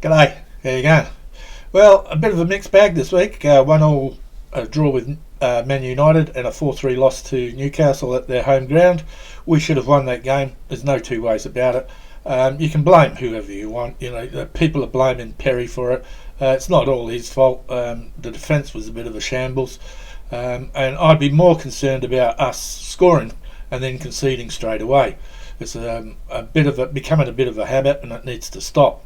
G'day, how you going? Well, a bit of a mixed bag this week. 1-1 draw with Man United and a 4-3 loss to Newcastle at their home ground. We should have won that game. There's no two ways about it. You can blame whoever you want. People are blaming Perry for it. It's not all his fault. The defence was a bit of a shambles. And I'd be more concerned about us scoring and then conceding straight away. It's becoming a bit of a habit, and it needs to stop.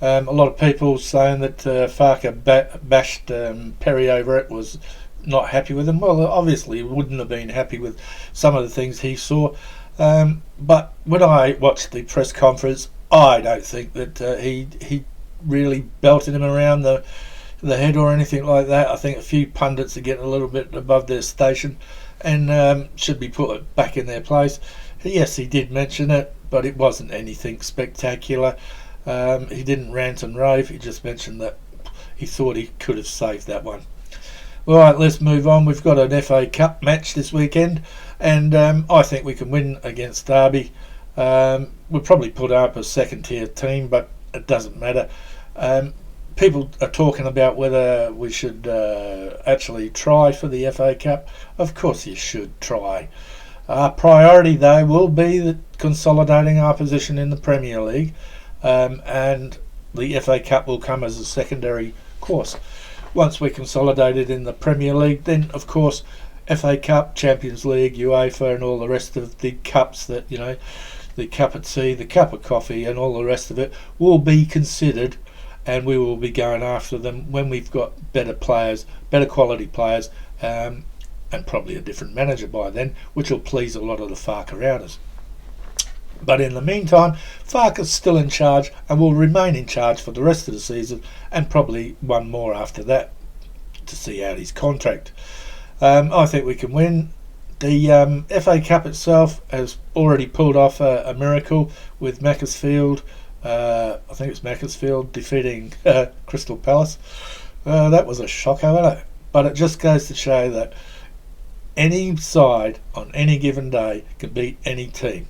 A lot of people saying that Farker bashed Perry over it, was not happy with him. Well, obviously he wouldn't have been happy with some of the things he saw. But when I watched the press conference, I don't think that he really belted him around the head or anything like that. I think a few pundits are getting a little bit above their station and should be put back in their place. Yes, he did mention it, but it wasn't anything spectacular. He didn't rant and rave. He just mentioned that he thought he could have saved that one. All right, let's move on. We've got an FA Cup match this weekend, and I think we can win against Derby. We'll probably put up a second-tier team, but it doesn't matter. People are talking about whether we should actually try for the FA Cup. Of course you should try. Our priority, though, will be consolidating our position in the Premier League. And the FA Cup will come as a secondary course. Once we're consolidated in the Premier League, then of course FA Cup, Champions League, UEFA and all the rest of the cups that, the cup of tea, the cup of coffee and all the rest of it will be considered, and we will be going after them when we've got better players, better quality players, and probably a different manager by then, which will please a lot of the Farker outers. But in the meantime, Farker's still in charge and will remain in charge for the rest of the season, and probably one more after that to see out his contract. I think we can win. The FA Cup itself has already pulled off a miracle with Macclesfield. I think it's Macclesfield defeating Crystal Palace. That was a shocker, wasn't it? But it just goes to show that any side on any given day can beat any team.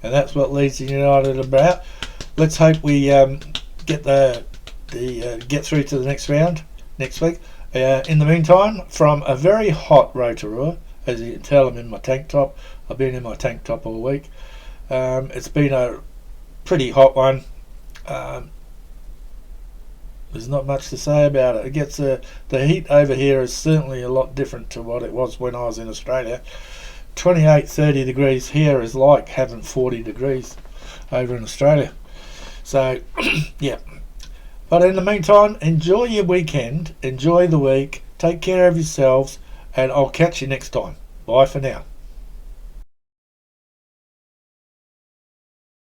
And that's what Leeds United are about. Let's hope we get get through to the next round next week. In the meantime, from a very hot Rotorua, as you can tell, I'm in my tank top. I've been in my tank top all week. It's been a pretty hot one. There's not much to say about it. It gets the heat over here is certainly a lot different to what it was when I was in Australia. 28-30 degrees here is like having 40 degrees over in Australia. So yeah, but in the meantime, enjoy your weekend, enjoy the week, take care of yourselves, and I'll catch you next time. Bye for now.